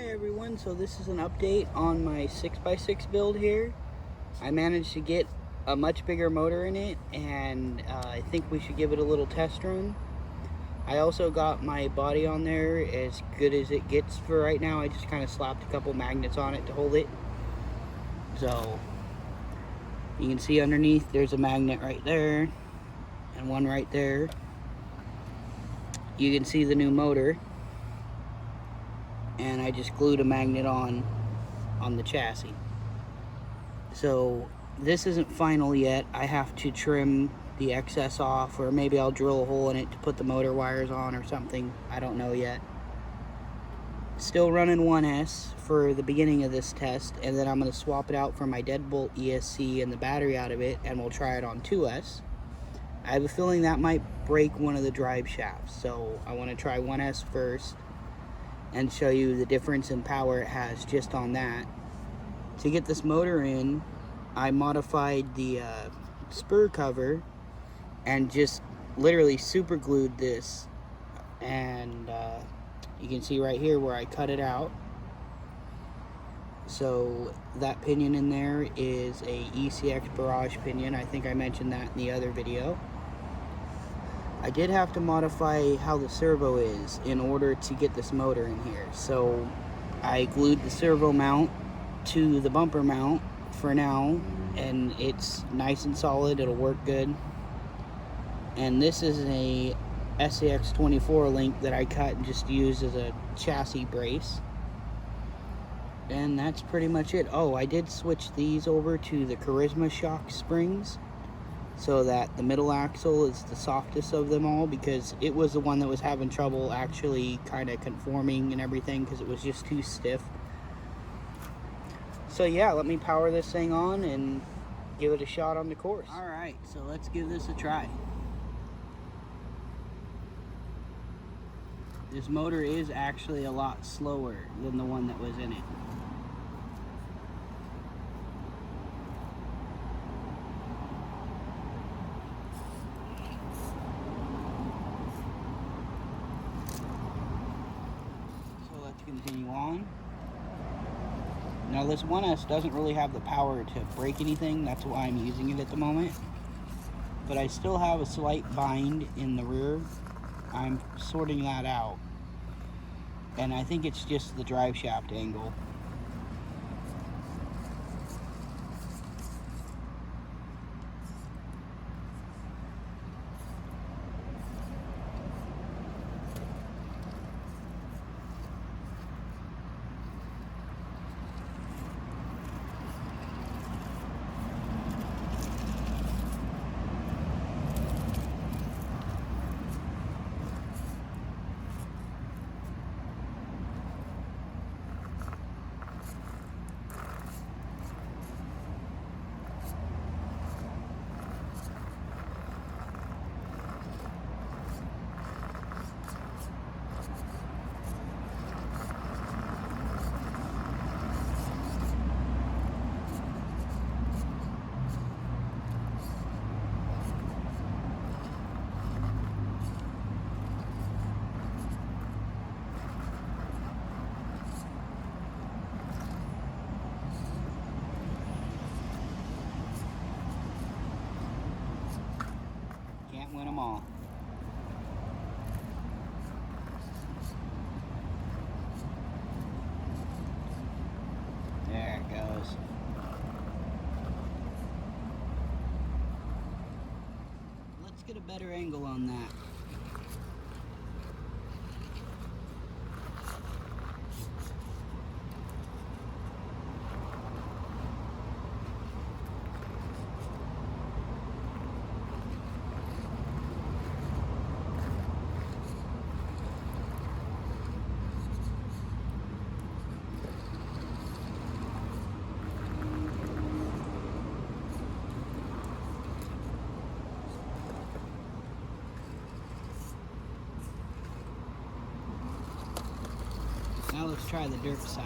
Everyone, so this is an update on my 6x6 build here. I managed to get a much bigger motor in it, and I think we should give it a little test run. I also got my body on there as good as it gets for right now. I just kind of slapped a couple magnets on it to hold it. So you can see underneath there's a magnet right there and one right there. You can see the new motor, and I just glued a magnet on the chassis. So this isn't final yet. I have to trim the excess off, or maybe I'll drill a hole in it to put the motor wires on or something. I don't know yet. Still running 1S for the beginning of this test, and then I'm going to swap it out for my deadbolt ESC and the battery out of it, and we'll try it on 2S. I have a feeling that might break one of the drive shafts, so I want to try 1S first and show you the difference in power it has just on that. To get this motor in, I modified the spur cover and just literally super glued this, and you can see right here where I cut it out. So that pinion in there is a ECX barrage pinion. I think I mentioned that in the other video. I did have to modify how the servo is in order to get this motor in here. So I glued the servo mount to the bumper mount for now, and it's nice and solid. It'll work good. And this is a SAX 24 link that I cut and just used as a chassis brace. And that's pretty much it. Oh, I did switch these over to the Charisma shock springs, so that the middle axle is the softest of them all, because it was the one that was having trouble actually kind of conforming and everything because it was just too stiff. So yeah, let me power this thing on and give it a shot on the course. Alright, so let's give this a try. This motor is actually a lot slower than the one that was in it. Continue on. Now this 1S doesn't really have the power to break anything, that's why I'm using it at the moment. But I still have a slight bind in the rear. I'm sorting that out. And I think it's just the drive shaft angle. Win them all. There it goes. Let's get a better angle on that. Now let's try the dirt side.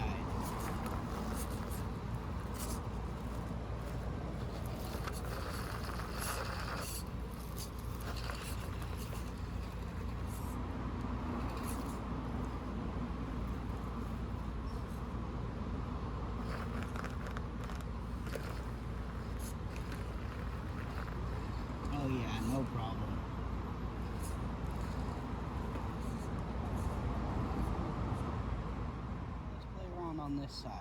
on this side.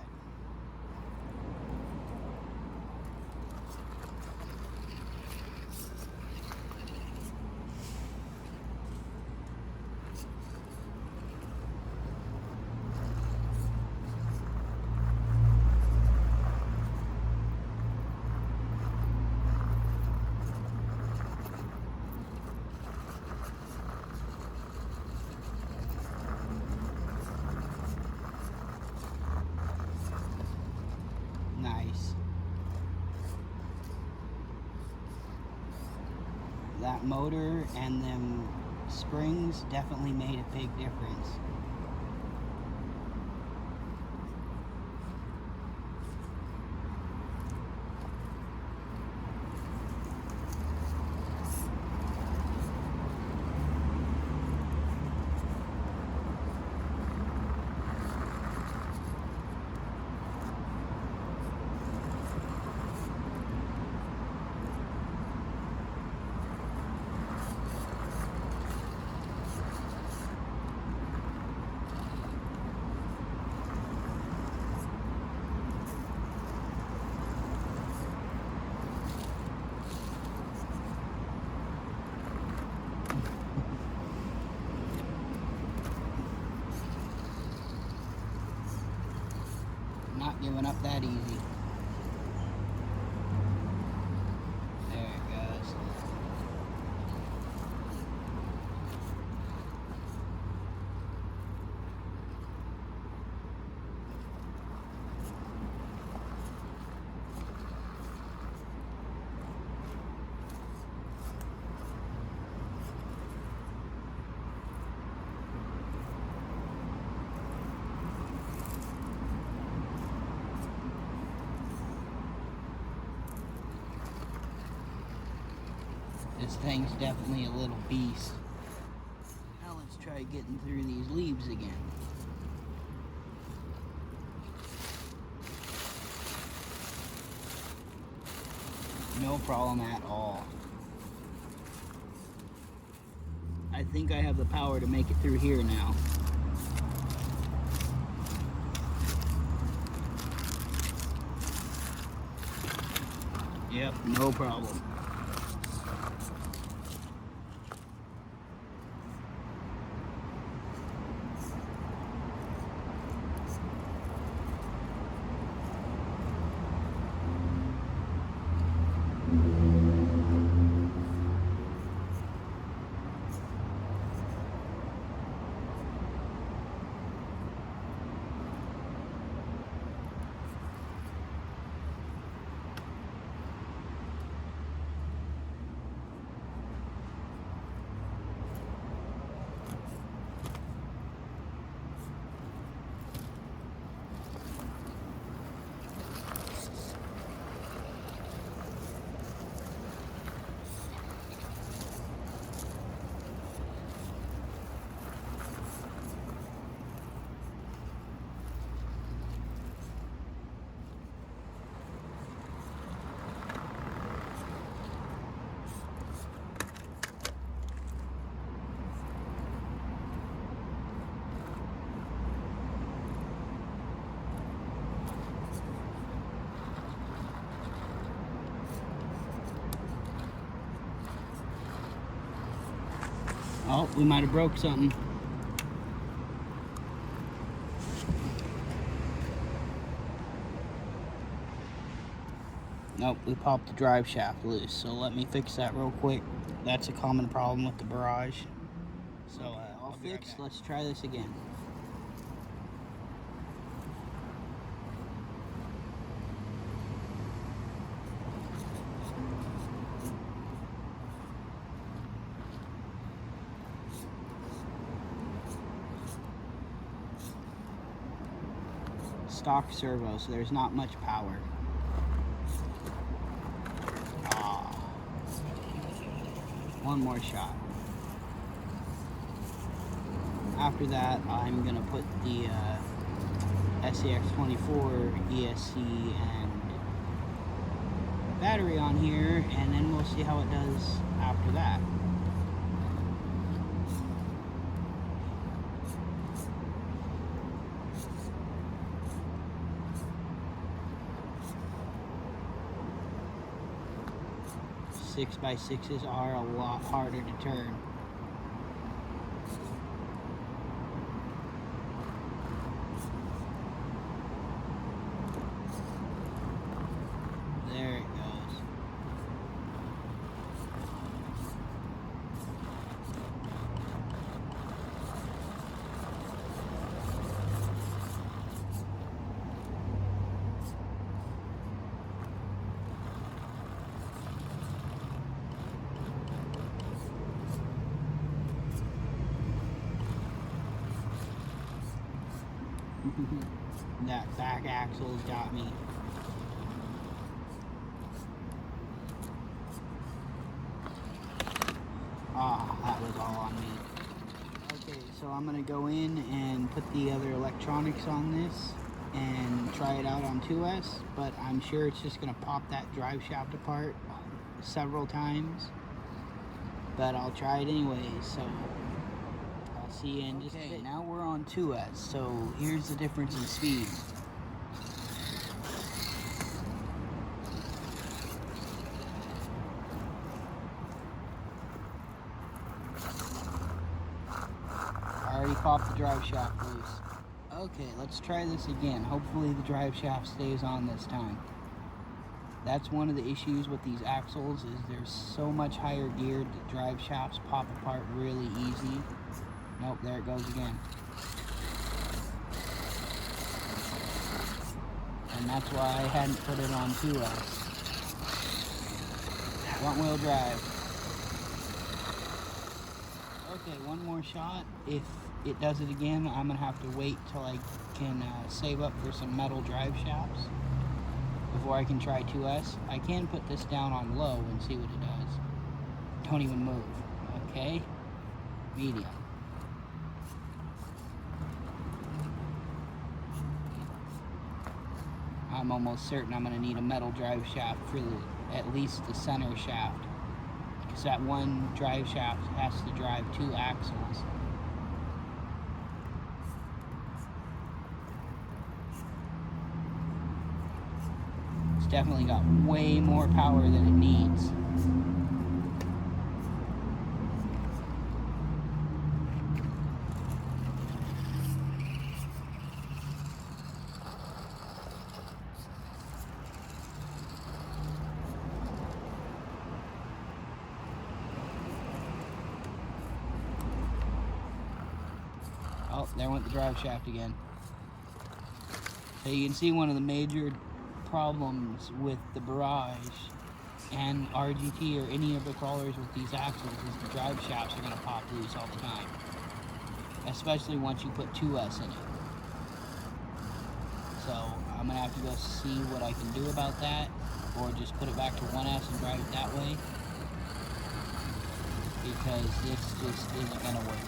Nice. That motor and them springs definitely made a big difference. Not giving up that easy. There it goes. This thing's definitely a little beast. Now let's try getting through these leaves again. No problem at all. I think I have the power to make it through here now. Yep, no problem. Oh, we might have broke something. Nope, we popped the drive shaft loose, so let me fix that real quick. That's a common problem with the Barrage. So all fixed, let's try this again. Stock servo, so there's not much power. One more shot. After that, I'm gonna put the SCX24 ESC and battery on here, and then we'll see how it does after that. 6x6s are a lot harder to turn. There it goes. That back axle's got me. Ah, that was all on me. Okay, so I'm gonna go in and put the other electronics on this and try it out on 2S, but I'm sure it's just gonna pop that drive shaft apart several times, but I'll try it anyways. So I'll see you in just a bit. Now we're on 2S, so here's the difference in speed. I already popped the drive shaft loose. Okay, let's try this again. Hopefully the drive shaft stays on this time. That's one of the issues with these axles, is there's so much higher geared that drive shafts pop apart really easy. Nope, there it goes again. And that's why I hadn't put it on 2S. Front wheel drive. Okay, one more shot. If it does it again, I'm gonna have to wait till I can save up for some metal drive shafts before I can try 2S. I can put this down on low and see what it does. Don't even move. Okay, medium. I'm almost certain I'm gonna need a metal drive shaft for at least the center shaft, because that one drive shaft has to drive 2 axles. It's definitely got way more power than it needs. Oh, there went the drive shaft again. So you can see one of the major problems with the Barrage and RGT or any of the crawlers with these axles is the drive shafts are going to pop loose all the time. Especially once you put 2S in it. So I'm going to have to go see what I can do about that, or just put it back to 1S and drive it that way. Because this just isn't going to work.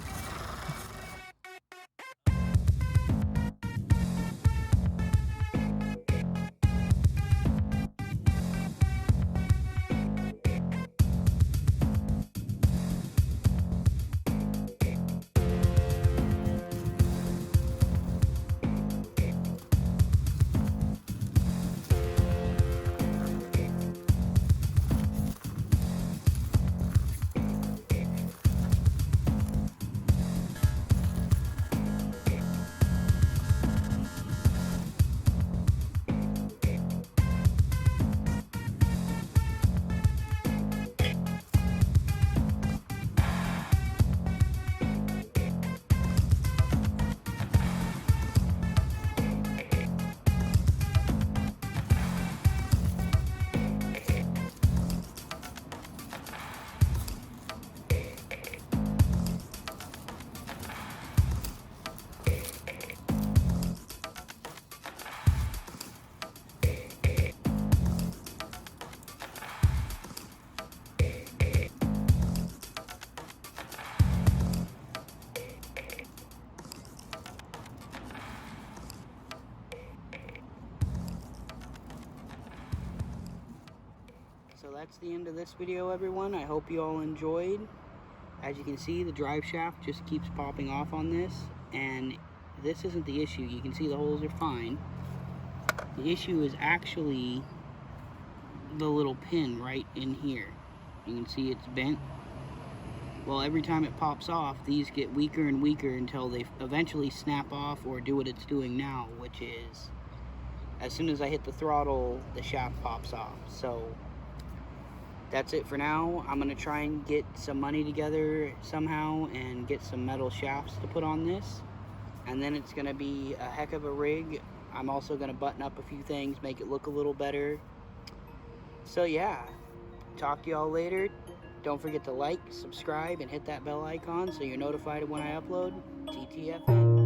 So that's the end of this video, everyone. I hope you all enjoyed. As you can see, the drive shaft just keeps popping off on this, and this isn't the issue. You can see the holes are fine. The issue is actually the little pin right in here. You can see it's bent. Well, every time it pops off, these get weaker and weaker until they eventually snap off or do what it's doing now, which is as soon as I hit the throttle, the shaft pops off. So that's it for now. I'm gonna try and get some money together somehow and get some metal shafts to put on this, and then it's gonna be a heck of a rig. I'm also gonna button up a few things, make it look a little better. So yeah, talk to y'all later. Don't forget to like, subscribe, and hit that bell icon so you're notified when I upload. TTFN.